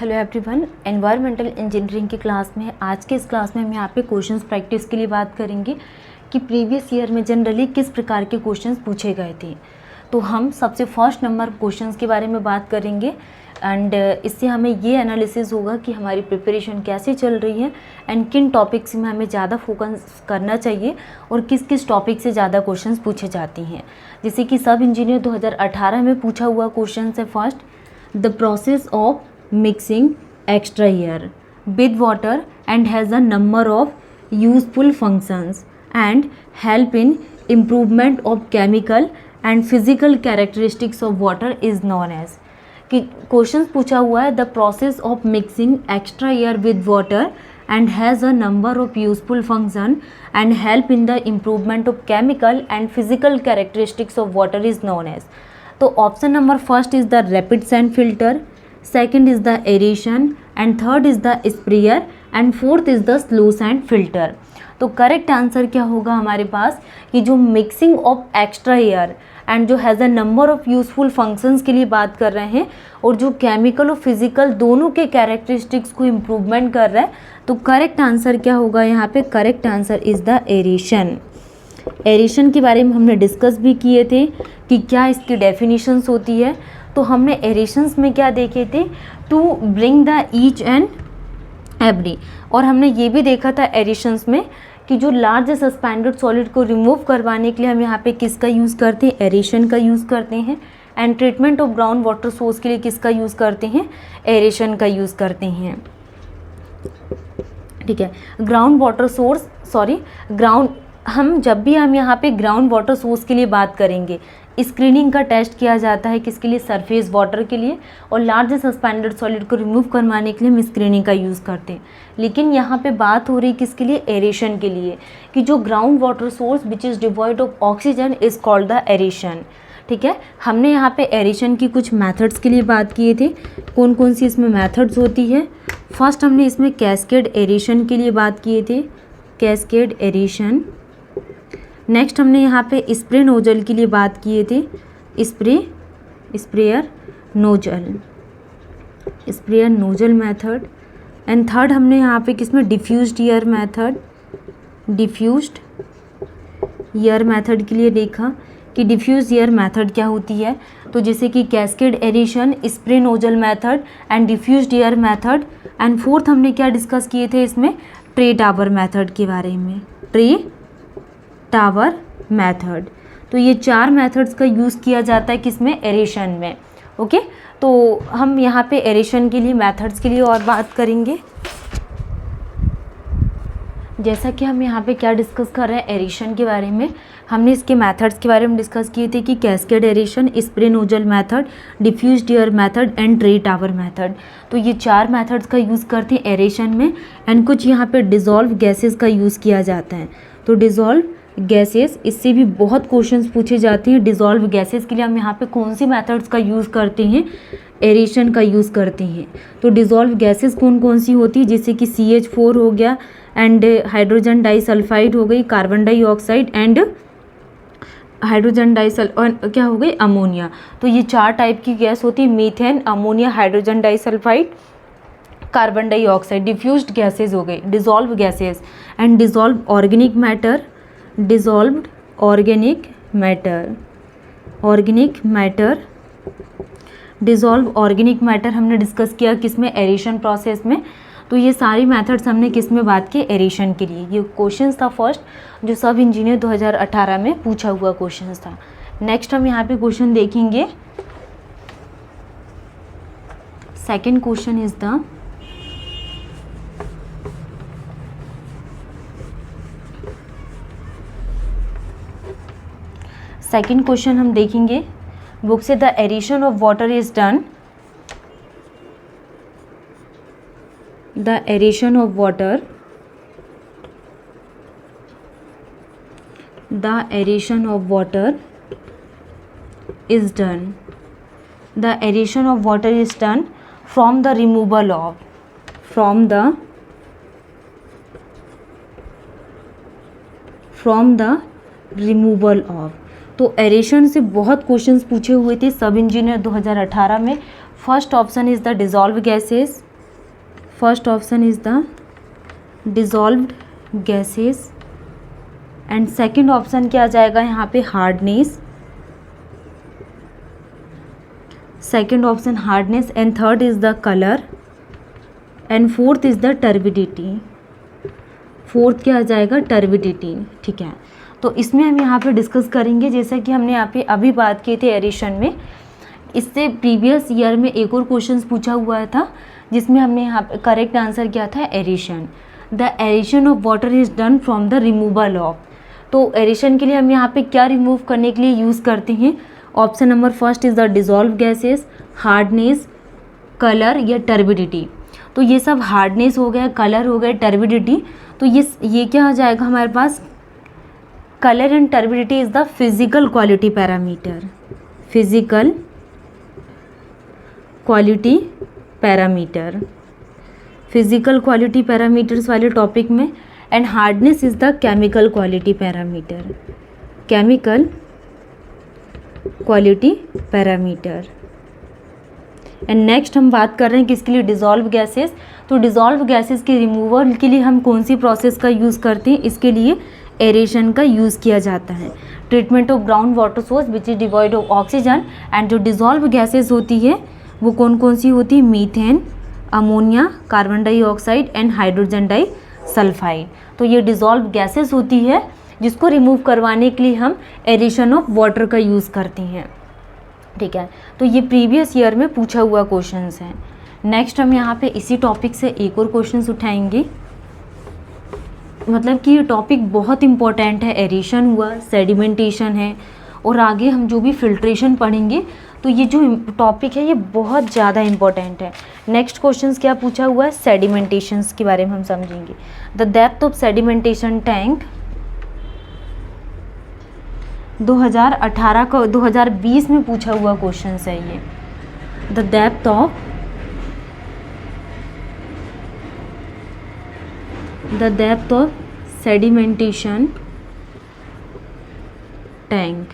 Hello everyone, environmental engineering की class में आज के इस क्लास में हम यहाँ पे क्वेश्चंस प्रैक्टिस के लिए बात करेंगे कि प्रीवियस ईयर में जनरली किस प्रकार के क्वेश्चंस पूछे गए थे। तो हम सबसे फर्स्ट नंबर क्वेश्चंस के बारे में बात करेंगे एंड इससे हमें ये एनालिसिस होगा कि हमारी प्रिपरेशन कैसे चल रही है एंड किन टॉपिक्स में हमें ज़्यादा फोकस करना चाहिए और किस किस टॉपिक से ज़्यादा क्वेश्चंस पूछे जाते हैं। जैसे कि सब इंजीनियर 2018 में पूछा हुआ क्वेश्चन है first, the process of mixing extra air with water and has a number of useful functions and help in improvement of chemical and physical characteristics of water is known as। कि question पूछा हुआ है the process of mixing extra air with water and has a number of useful function and help in the improvement of chemical and physical characteristics of water is known as। तो option number first is the rapid sand filter, second is the aeration and third is the sprayer and fourth is the slow sand filter। तो correct answer क्या होगा हमारे पास कि जो mixing of extra air and जो has a number of useful functions के लिए बात कर रहे हैं और जो केमिकल और फिजिकल दोनों के कैरेक्टरिस्टिक्स को इम्प्रूवमेंट कर रहा है, तो करेक्ट आंसर क्या होगा यहाँ पे? Correct answer is the aeration. Aeration के बारे में हमने डिस्कस भी किए थे कि क्या इसकी डेफिनेशंस होती है। तो हमने एरेशंस में क्या देखे थे? To bring the each and every, और हमने ये भी देखा था एरेशंस में कि जो लार्ज सस्पेंडेड सॉलिड को रिमूव करवाने के लिए हम यहाँ पे किसका यूज़ करते हैं? एरेशन का यूज़ करते हैं। And treatment of ground water source के लिए किसका यूज़ करते हैं? एरेशन का यूज़ करते हैं। ठीक है, ग्राउंड वाटर सोर्स हम जब भी हम यहाँ पे ग्राउंड वाटर सोर्स के लिए बात करेंगे, स्क्रीनिंग का टेस्ट किया जाता है किसके लिए? सरफेस वाटर के लिए, और लार्ज सस्पेंडेड सॉलिड को रिमूव करवाने के लिए हम स्क्रीनिंग का यूज़ करते हैं। लेकिन यहाँ पे बात हो रही किसके लिए? एरेशन के लिए, कि जो ground water source which is devoid of oxygen is called the aeration. ठीक है, हमने यहाँ पे एरेशन की कुछ मेथड्स के लिए बात किए थे। कौन कौन सी इसमें मेथड्स होती है? फर्स्ट हमने इसमें कैस्केड एरेशन के लिए बात किए थे, कैस्केड एरेशन। नेक्स्ट हमने यहाँ पे स्प्रे नोजल के लिए बात किए थे, sprayer nozzle method. And third हमने यहाँ पे किसमें? डिफ्यूज्ड एयर मेथड के लिए देखा कि डिफ्यूज एयर मेथड क्या होती है। तो जैसे कि cascade aeration, spray nozzle method and diffused air method. And fourth हमने क्या डिस्कस किए थे इसमें? ट्रे टावर मेथड के बारे में, ट्रे टावर मेथड। तो ये चार मेथड्स का यूज़ किया जाता है किसमें? एरेशन में। ओके, तो हम यहाँ पे एरेशन के लिए मेथड्स के लिए और बात करेंगे। जैसा कि हम यहाँ पे क्या डिस्कस कर रहे हैं एरेशन के बारे में, हमने इसके मेथड्स के बारे में डिस्कस किए थे कि cascade aeration, spray nozzle method, diffused air method and tray tower method. तो ये चार मेथड्स का यूज़ करते हैं एरेशन में। एंड कुछ यहाँ पे डिज़ोल्व गैसेस का यूज़ किया जाता है। तो डिज़ोल्व गैसेस, इससे भी बहुत क्वेश्चंस पूछे जाते हैं। डिज़ोल्व गैसेस के लिए हम यहाँ पे कौन सी मेथड्स का यूज़ करते हैं? एरेशन का यूज़ करते हैं। तो डिज़ोल्व गैसेस कौन कौन सी होती है? जैसे कि CH4 हो गया एंड हाइड्रोजन डाइसल्फाइड हो गई, कार्बन डाइऑक्साइड एंड क्या हो गई? अमोनिया। तो ये चार टाइप की गैस होती है, methane, ammonia, hydrogen disulphide, carbon dioxide. Diffused gases हो गई, dissolve gases. And dissolve organic matter, dissolved organic matter हमने डिस्कस किया किसमें? एरेशन प्रोसेस में। तो ये सारी मेथड्स हमने किस में बात की? एरेशन के लिए। ये क्वेश्चन था फर्स्ट जो सब इंजीनियर 2018 में पूछा हुआ क्वेश्चन था। नेक्स्ट हम यहाँ पे क्वेश्चन देखेंगे। Second question is the second question हम देखेंगे बुक से, the aeration of water is done, the aeration of water is done, the aeration of water is done from the removal of. तो aeration से बहुत questions पूछे हुए थे सब इंजीनियर 2018 में। First option is the dissolve gases, first option is the dissolved gases and second option क्या आ जाएगा यहाँ पे hardness, second option hardness and third is the colour and fourth is the turbidity, fourth क्या आ जाएगा turbidity. ठीक है, तो इसमें हम यहाँ पे डिस्कस करेंगे जैसा कि हमने यहाँ पे अभी बात की थी एरेशन में। इससे प्रीवियस ईयर में एक और क्वेश्चन पूछा हुआ था जिसमें हमने यहाँ पे करेक्ट आंसर किया था aeration. The aeration of water is done from the removal of, तो एरेशन के लिए हम यहाँ पे क्या रिमूव करने के लिए यूज़ करते हैं? Option number first is the dissolve gases, hardness, colour या टर्बिडिटी। तो ये सब हार्डनेस हो गया, कलर हो गया, टर्बिडिटी, तो ये क्या आ जाएगा हमारे पास? Colour and turbidity is the physical quality parameter, physical quality parameter, physical quality parameters वाले टॉपिक में। And hardness is the chemical quality parameter, chemical quality parameter. And next हम बात कर रहे हैं किसके लिए? Dissolve gases. तो डिज़ोल्व गैसेस के रिमूवल के लिए हम कौन सी प्रोसेस का यूज़ करते हैं? इसके लिए एरेशन का यूज़ किया जाता है। Treatment of ground water source which is devoid of oxygen. And जो डिज़ोल्व गैसेस होती है वो कौन कौन सी होती है? Methane, ammonia, carbon dioxide and hydrogen di sulphide. तो ये डिज़ोल्व गैसेस होती है जिसको रिमूव करवाने के लिए हम एरेशन ऑफ वाटर का यूज़ करते हैं। ठीक है, तो ये प्रीवियस ईयर में पूछा हुआ क्वेश्चंस हैं। नेक्स्ट हम यहाँ पे इसी टॉपिक से एक और क्वेश्चंस उठाएंगे, मतलब कि ये टॉपिक बहुत इंपॉर्टेंट है। एरेशन हुआ, सेडिमेंटेशन है, और आगे हम जो भी फिल्ट्रेशन पढ़ेंगे तो ये जो टॉपिक है ये बहुत ज़्यादा इंपॉर्टेंट है। नेक्स्ट क्वेश्चंस क्या पूछा हुआ है? सेडिमेंटेशंस के बारे में हम समझेंगे। The depth of sedimentation tank 2018 का 2020 में पूछा हुआ क्वेश्चन है ये। The depth of sedimentation tank,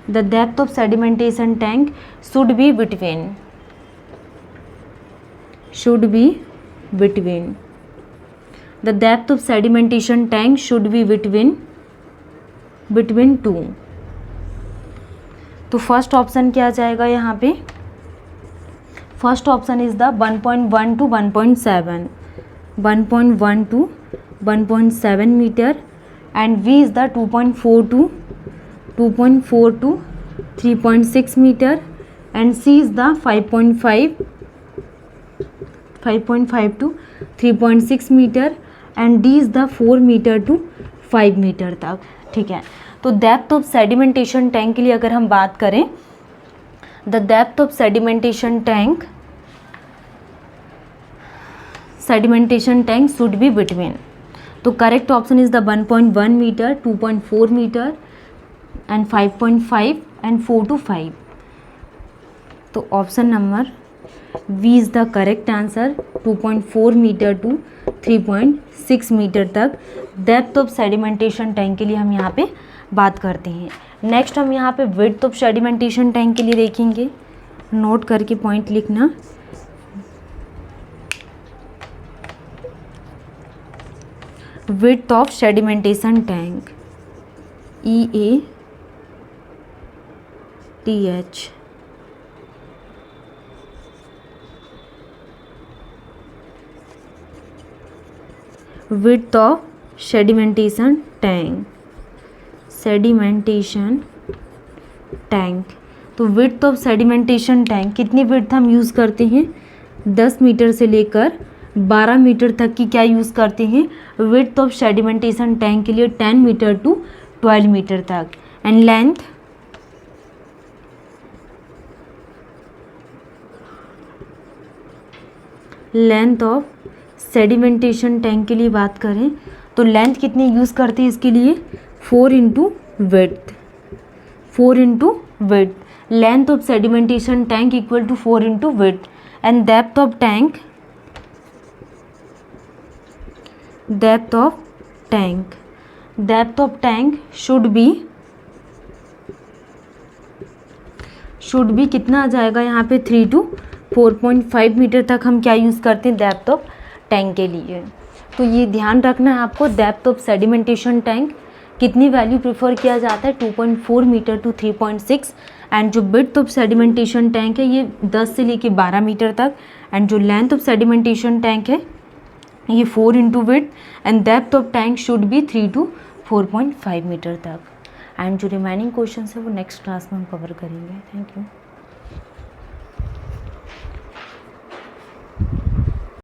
the depth of sedimentation tank should be between the depth of sedimentation tank should be between 2। तो फर्स्ट ऑप्शन क्या आ जाएगा यहाँ पे? First option is the 1.1 to 1.7, 1.1 to 1.7 metre and V is the 2.4 to 3.6 metre and C is the 5.5 to 3.6 metre and D is the 4 metre to 5 metre तक। ठीक है, तो डेप्थ ऑफ सेडिमेंटेशन टैंक के लिए अगर हम बात करें, the depth of sedimentation tank should be between, तो correct option is the 1.1 meter, 2.4 meter and 5.5 and 4 to 5। तो option number B is the correct answer. 2.4 meter to 3.6 meter तक depth of sedimentation tank के लिए हम यहाँ पे बात करते हैं। नेक्स्ट हम यहाँ पे विड्थ ऑफ सेडिमेंटेशन टैंक के लिए देखेंगे, नोट करके पॉइंट लिखना। Width of sedimentation tank EATH, width of sedimentation tank, तो width of sedimentation tank कितनी width हम यूज़ करते हैं? 10 मीटर से लेकर 12 मीटर तक की क्या यूज़ करते हैं? width of sedimentation tank के लिए 10 मीटर to 12 मीटर तक। And length of sedimentation tank के लिए बात करें तो लेंथ कितनी यूज़ करते हैं इसके लिए? 4 into width, length of sedimentation tank equal to 4 into width। And depth of tank should be कितना आ जाएगा यहाँ पे? 3 to 4.5 मीटर तक हम क्या यूज़ करते हैं? डेप्थ ऑफ टैंक के लिए। तो ये ध्यान रखना है आपको, डेप्थ ऑफ सेडिमेंटेशन टैंक कितनी वैल्यू प्रेफर किया जाता है 2.4 मीटर टू 3.6, एंड जो विड्थ ऑफ सेडिमेंटेशन टैंक है ये 10 से लेके 12 मीटर तक, एंड जो लेंथ ऑफ सेडिमेंटेशन टैंक है ये 4 into width, and depth of tank should be 3 to 4.5 metre तक। एंड जो रिमेनिंग क्वेश्चन है वो नेक्स्ट क्लास में हम कवर करेंगे। Thank you.